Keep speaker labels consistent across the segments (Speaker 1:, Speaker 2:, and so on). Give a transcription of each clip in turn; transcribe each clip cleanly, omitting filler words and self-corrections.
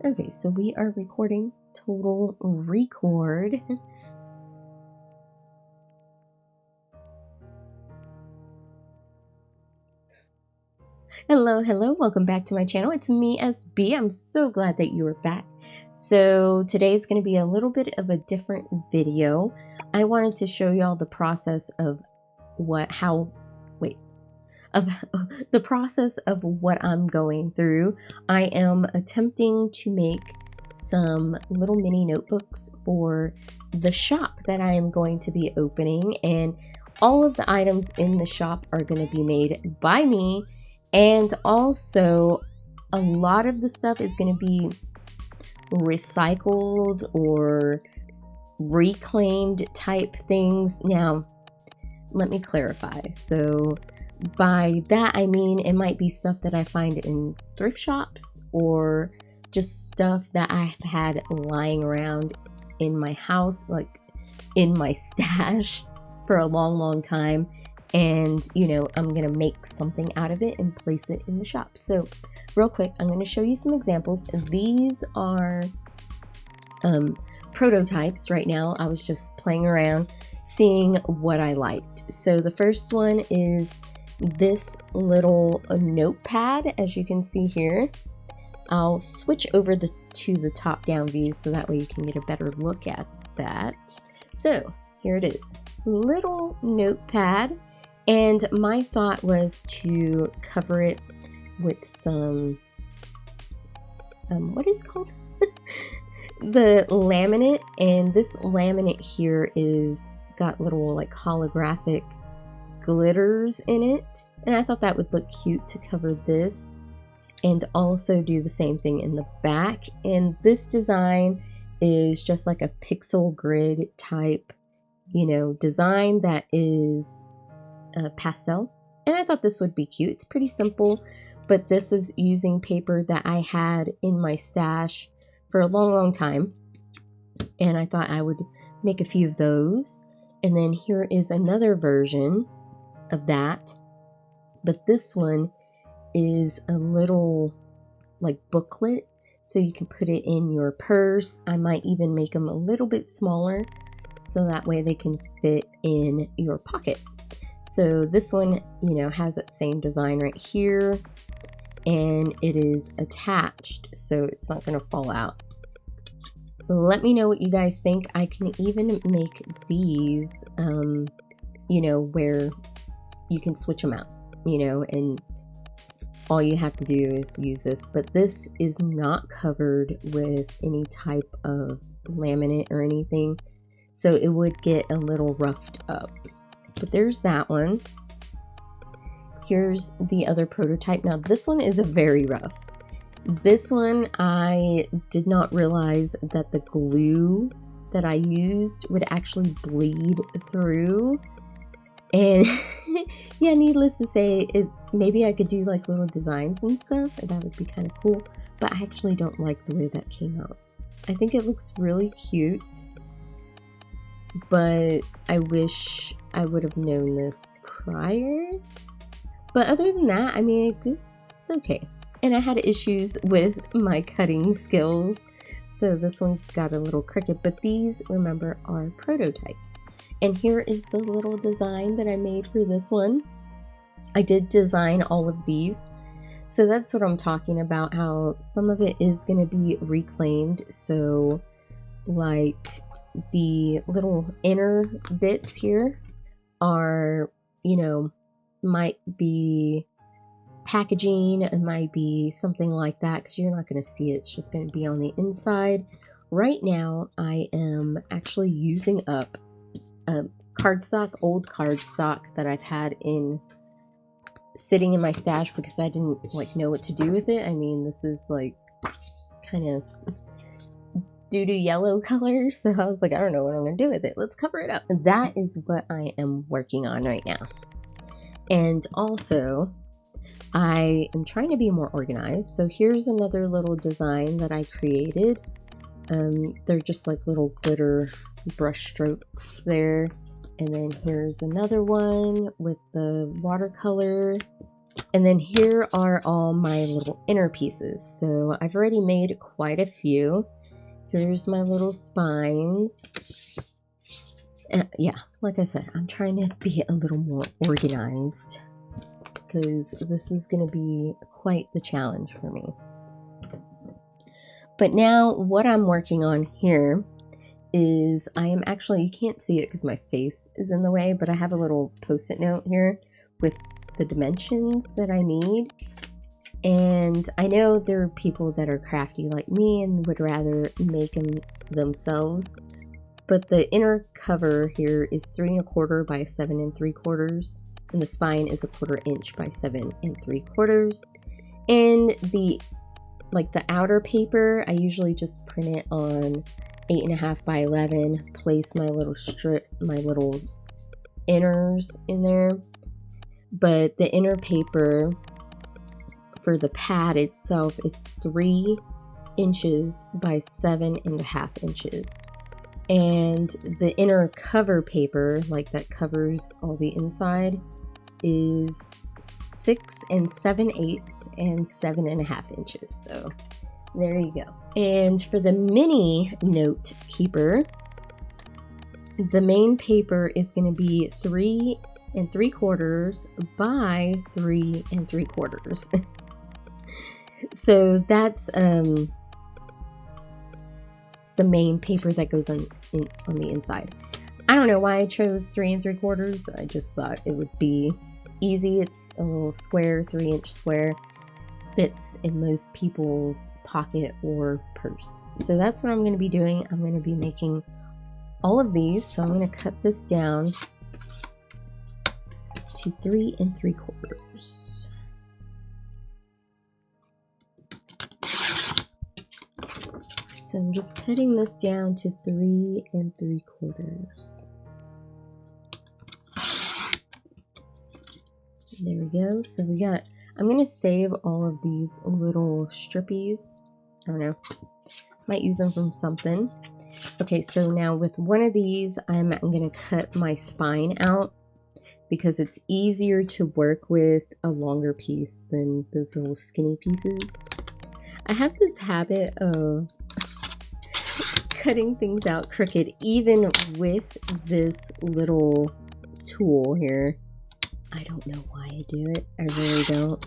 Speaker 1: Okay, so we are recording total record. Hello, welcome back to my channel. It's me, SB. I'm so glad that you are back. So today is going to be a little bit of a different video. I wanted to show y'all the process of the process of what I'm going through. I am attempting to make some little mini notebooks for the shop that I am going to be opening, and all of the items in the shop are going to be made by me, and also a lot of the stuff is going to be recycled or reclaimed type things. Now, let me clarify. So by that, I mean it might be stuff that I find in thrift shops or just stuff that I've had lying around in my house, like in my stash for a long time. And, you know, I'm going to make something out of it and place it in the shop. So real quick, I'm going to show you some examples. These are prototypes right now. I was just playing around, seeing what I liked. So the first one is this little notepad, as you can see here. I'll switch over to the top-down view so that way you can get a better look at that. So here it is, little notepad, and my thought was to cover it with some what is it called? The laminate, and this laminate here is got little like holographic glitters in it, and I thought that would look cute to cover this and also do the same thing in the back. And this design is just like a pixel grid type, you know, design that is pastel, and I thought this would be cute. It's pretty simple, but this is using paper that I had in my stash for a long time, and I thought I would make a few of those. And then here is another version of that, but this one is a little like booklet, so you can put it in your purse. I might even make them a little bit smaller so that way they can fit in your pocket. So this one, you know, has that same design right here, and it is attached so it's not going to fall out. Let me know what you guys think. I can even make these you know, where you can switch them out, you know, and all you have to do is use this. But this is not covered with any type of laminate or anything, so it would get a little roughed up. But there's that one. Here's the other prototype. Now this one is very rough. This one, I did not realize that the glue that I used would actually bleed through. And yeah, needless to say, maybe I could do like little designs and stuff, and that would be kind of cool. But I actually don't like the way that came out. I think it looks really cute, but I wish I would have known this prior. But other than that, I mean, it's okay. And I had issues with my cutting skills, so this one got a little crooked. But these, remember, are prototypes. And here is the little design that I made for this one. I did design all of these, so that's what I'm talking about, how some of it is going to be reclaimed. So like the little inner bits here are, you know, might be packaging, it might be something like that, because you're not going to see it. It's just going to be on the inside. Right now I am actually using up cardstock, old cardstock that I've had sitting in my stash because I didn't like know what to do with it. I mean, this is like kind of doo-doo yellow color, so I was like, I don't know what I'm gonna do with it. Let's cover it up. That is what I am working on right now. And also, I am trying to be more organized. So here's another little design that I created. They're just like little glitter brush strokes there. And then here's another one with the watercolor. And then here are all my little inner pieces. So I've already made quite a few. Here's my little spines. Yeah, like I said, I'm trying to be a little more organized because this is going to be quite the challenge for me. But now what I'm working on here is I am actually, you can't see it because my face is in the way, but I have a little post-it note here with the dimensions that I need. And I know there are people that are crafty like me and would rather make them themselves, but the inner cover here is 3 1/4 by 7 3/4, and the spine is 1/4 inch by 7 3/4. And the outer paper, I usually just print it on 8 1/2 by 11, place my little strip, my little inners in there. But the inner paper for the pad itself is 3 inches by 7 1/2 inches. And the inner cover paper, like that covers all the inside, is 6 7/8 and 7 1/2 inches. So there you go. And for the mini note keeper, the main paper is going to be 3 3/4 by 3 3/4. So that's the main paper that goes on the inside. I don't know why I chose 3 3/4. I just thought it would be easy. It's a little square, 3-inch square, fits in most people's pocket or purse. So that's what I'm going to be doing. I'm going to be making all of these. So I'm going to cut this down to 3 3/4. So I'm just cutting this down to 3 3/4. There we go. So we got, I'm going to save all of these little strippies. I don't know. Might use them from something. Okay, so now with one of these, I'm going to cut my spine out because it's easier to work with a longer piece than those little skinny pieces. I have this habit of cutting things out crooked, even with this little tool here. I don't know why I do it. I really don't.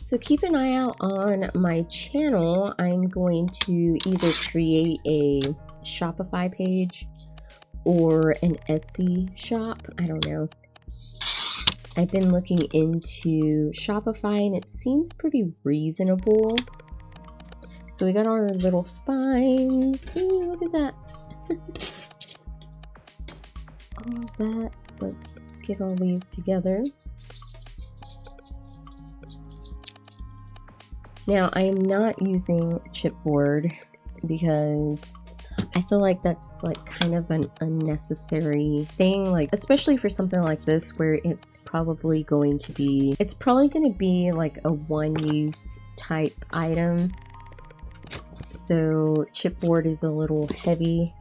Speaker 1: So keep an eye out on my channel. I'm going to either create a Shopify page or an Etsy shop. I don't know. I've been looking into Shopify and it seems pretty reasonable. So we got our little spines. See, look at that. All of that. Let's get all these together. Now, I am not using chipboard because I feel like that's like kind of an unnecessary thing, like especially for something like this where it's probably going to be like a one-use type item. So chipboard is a little heavy,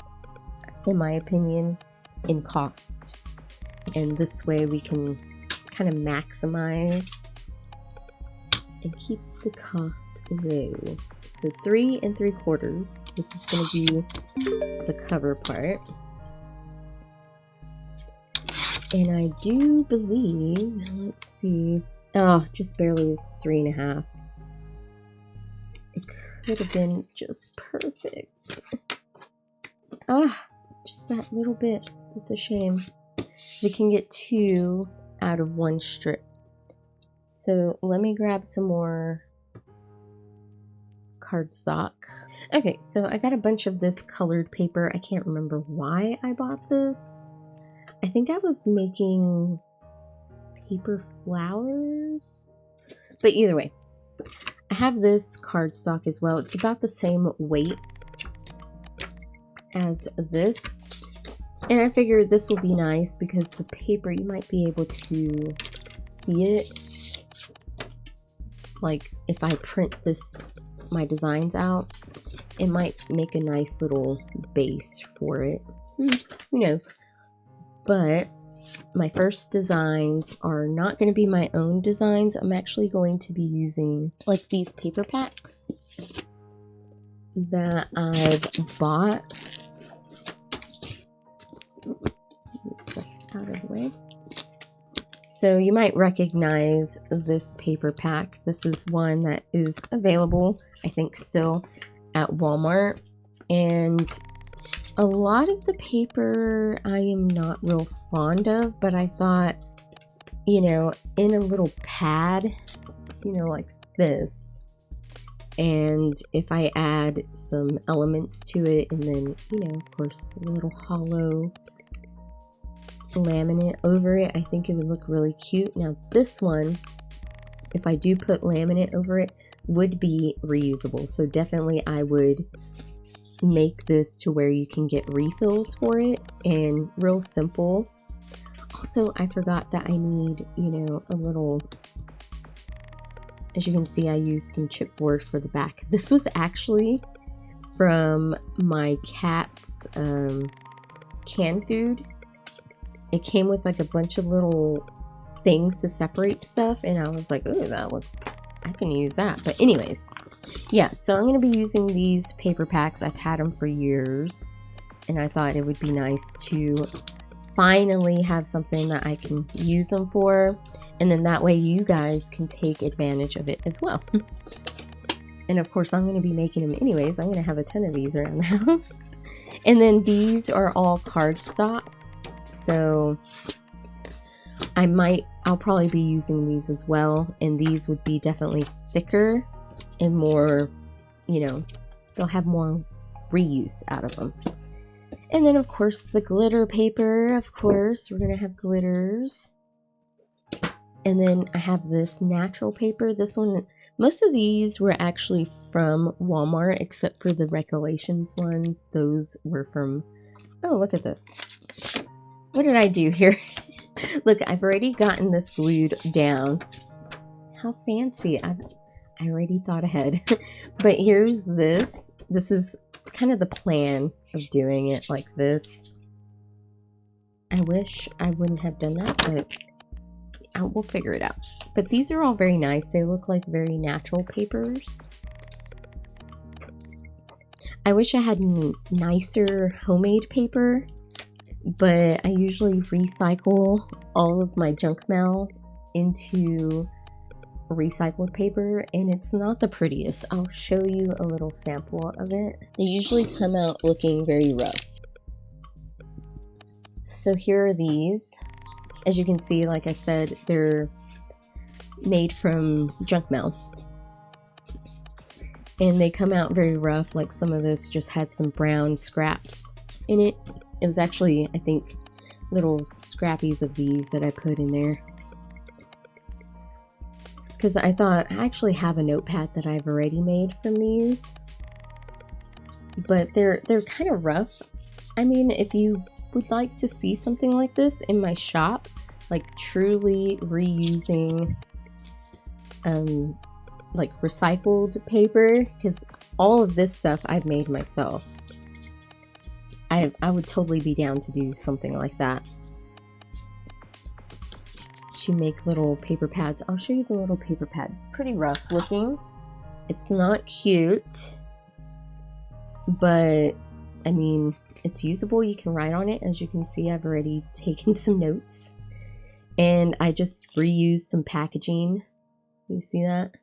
Speaker 1: in my opinion, in cost. And this way we can kind of maximize and keep the cost low. So 3 3/4. This is going to be the cover part. And I do believe, let's see, oh, just barely is 3 1/2. It could have been just perfect. Ah, just that little bit. It's a shame. We can get 2 out of 1 strip. So let me grab some more cardstock. Okay, so I got a bunch of this colored paper. I can't remember why I bought this. I think I was making paper flowers. But either way, I have this cardstock as well. It's about the same weight as this. And I figured this will be nice because the paper, you might be able to see it. Like if I print my designs out, it might make a nice little base for it. Who knows? But my first designs are not going to be my own designs. I'm actually going to be using like these paper packs that I've bought. Move stuff out of the way. So you might recognize this paper pack. This is one that is available, I think, still at Walmart. And a lot of the paper I am not real fond of, but I thought, you know, in a little pad, you know, like this, and if I add some elements to it, and then, you know, of course, the little hollow laminate over it, I think it would look really cute. Now this one, if I do put laminate over it, would be reusable. So definitely I would make this to where you can get refills for it, and real simple. Also, I forgot that I need, you know, a little, as you can see, I used some chipboard for the back. This was actually from my cat's canned food. It came with like a bunch of little things to separate stuff, and I was like, oh, that looks, I can use that. But anyways, yeah, so I'm going to be using these paper packs. I've had them for years, and I thought it would be nice to finally have something that I can use them for, and then that way you guys can take advantage of it as well. And of course, I'm going to be making them anyways. I'm going to have a ton of these around the house. And then these are all cardstock. So I'll probably be using these as well, and these would be definitely thicker and more, you know, they'll have more reuse out of them. And then of course the glitter paper, of course, we're gonna have glitters. And then I have this natural paper. This one, most of these were actually from Walmart, except for the Recollections one. Those were from, oh, look at this. What did I do here? Look, I've already gotten this glued down. How fancy. I already thought ahead. But here's this. This is kind of the plan of doing it like this. I wish I wouldn't have done that, but we'll figure it out. But these are all very nice. They look like very natural papers. I wish I had nicer homemade paper, but I usually recycle all of my junk mail into recycled paper, and it's not the prettiest. I'll show you a little sample of it. They usually come out looking very rough. So here are these. As you can see, like I said, they're made from junk mail, and they come out very rough. Like some of this just had some brown scraps in it. It was actually, I think, little scrappies of these that I put in there. Because I thought, I actually have a notepad that I've already made from these. But they're kind of rough. I mean, if you would like to see something like this in my shop, like truly reusing like recycled paper, because all of this stuff I've made myself. I would totally be down to do something like that. To make little paper pads. I'll show you the little paper pad. It's pretty rough looking. It's not cute, but I mean, it's usable. You can write on it. As you can see, I've already taken some notes, and I just reused some packaging. You see that?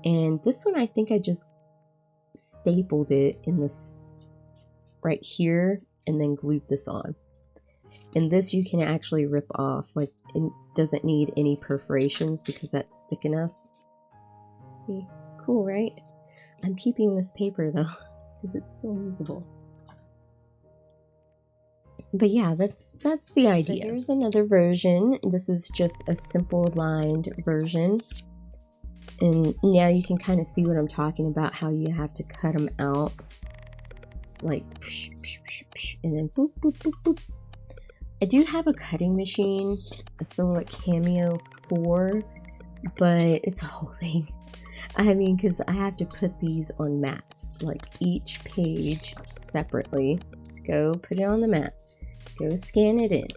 Speaker 1: And this one, I think I just stapled it in this right here and then glued this on. And this you can actually rip off. Like, it doesn't need any perforations because that's thick enough. See? Cool, right? I'm keeping this paper though because it's still usable. But yeah, that's the idea. So here's another version. This is just a simple lined version. And now you can kind of see what I'm talking about, how you have to cut them out. Like, and then boop, boop, boop, boop. I do have a cutting machine, a Silhouette Cameo 4, but it's a whole thing. I mean, because I have to put these on mats, like each page separately. Go put it on the mat. go scan it in,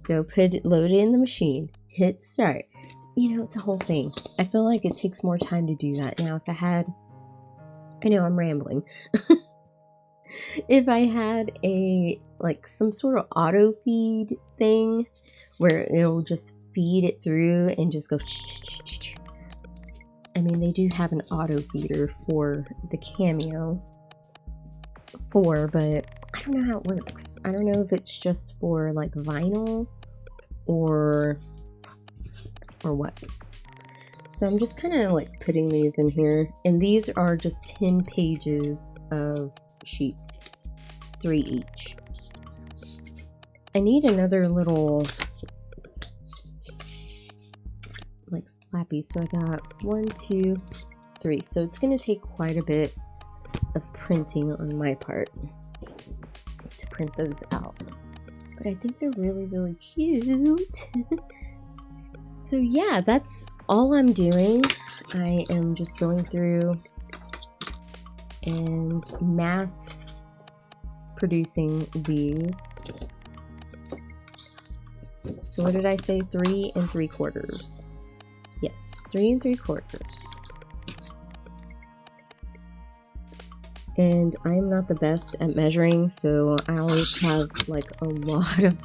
Speaker 1: go load it in the machine, hit start. You know, it's a whole thing. I feel like it takes more time to do that. Now, if I know I'm rambling. If I had some sort of auto feed thing where it'll just feed it through and just go. I mean, they do have an auto feeder for the Cameo 4, but I don't know how it works. I don't know if it's just for like vinyl or what. So I'm just kind of like putting these in here, and these are just 10 pages of sheets, 3 each. I need another little like flappy, so I got 1, 2, 3. So it's going to take quite a bit of printing on my part to print those out, but I think they're really, really cute. So yeah, that's all I'm doing. I am just going through and mass producing these. So what did I say? 3 3/4. Yes, 3 3/4. And I'm not the best at measuring, so I always have like a lot of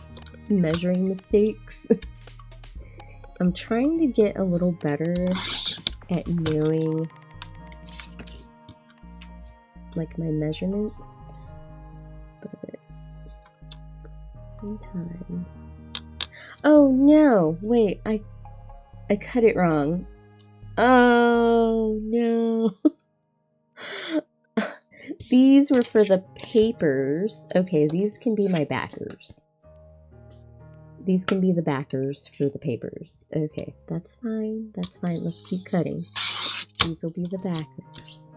Speaker 1: measuring mistakes. I'm trying to get a little better at knowing like my measurements, but sometimes. Oh no, wait, I cut it wrong. Oh no. These were for the papers. Okay, these can be my backers. These can be the backers for the papers. Okay, that's fine. That's fine. Let's keep cutting. These will be the backers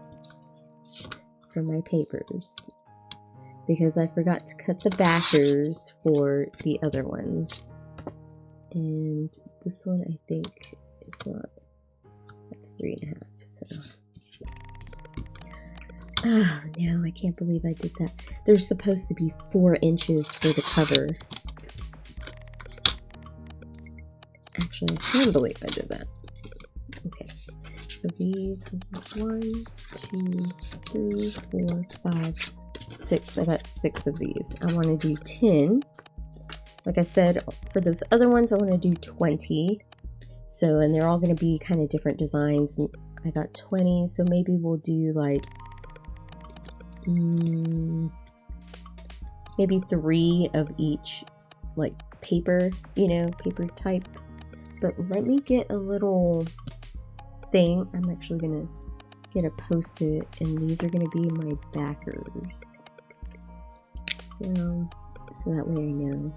Speaker 1: for my papers, because I forgot to cut the backers for the other ones. And this one I think is not. That's 3 1/2. So. Oh no, I can't believe I did that. There's supposed to be 4 inches for the cover. Actually, I can't believe I did that. Okay, so these 1, 2, 3, 4, 5, 6. I got 6 of these. I want to do 10. Like I said, for those other ones, I want to do 20. So, and they're all going to be kind of different designs. I got 20, so maybe we'll do like maybe 3 of each, like paper, you know, paper type. But let me get a little thing. I'm actually gonna get a post-it, and these are gonna be my backers. So that way I know.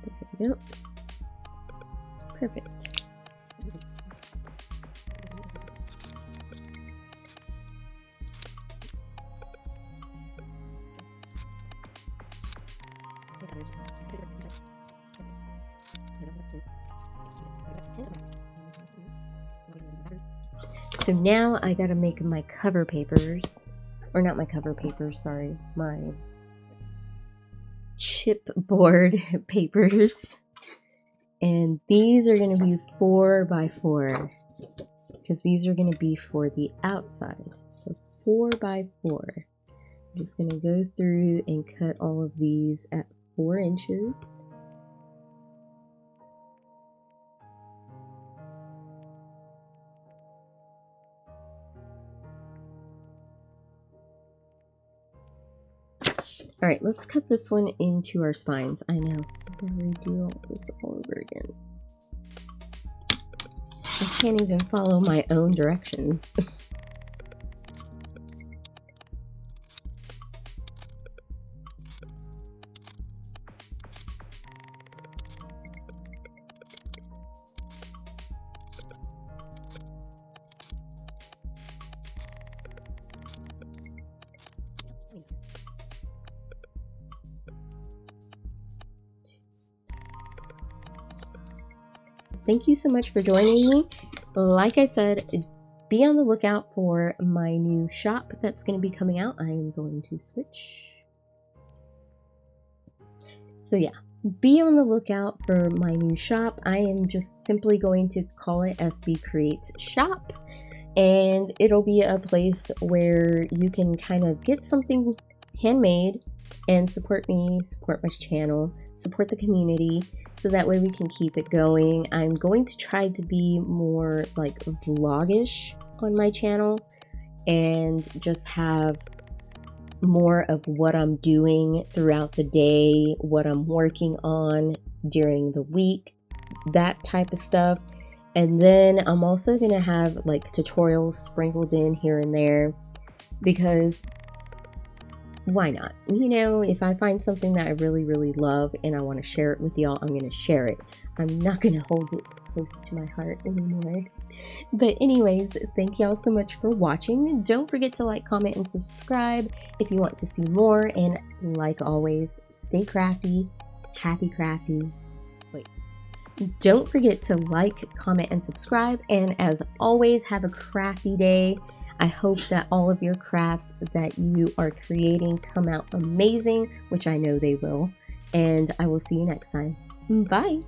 Speaker 1: There we go. Perfect. So now I gotta make my cover papers, or not my cover papers, sorry, my chipboard papers. And these are gonna be 4 by 4, because these are gonna be for the outside. So 4 by 4. I'm just gonna go through and cut all of these at 4 inches. All right, let's cut this one into our spines. I know, I'm gonna redo all this all over again. I can't even follow my own directions. thank you so much for joining me. Like I said, be on the lookout for my new shop that's going to be coming out. I am going to switch. So yeah, be on the lookout for my new shop. I am just simply going to call it SbeeCreates Shop, and it'll be a place where you can kind of get something handmade and support me, support my channel, support the community, so that way we can keep it going. I'm going to try to be more like vlogish on my channel and just have more of what I'm doing throughout the day, what I'm working on during the week, that type of stuff. And then I'm also gonna have like tutorials sprinkled in here and there, because why not? You know, if I find something that I really love and I want to share it with y'all, I'm gonna share it. I'm not gonna hold it close to my heart anymore. But anyways, thank y'all so much for watching. Don't forget to like, comment, and subscribe if you want to see more. And like always, stay crafty, happy crafty. Wait. Don't forget to like, comment, and subscribe. And as always, have a crafty day. I hope that all of your crafts that you are creating come out amazing, which I know they will. And I will see you next time. Bye.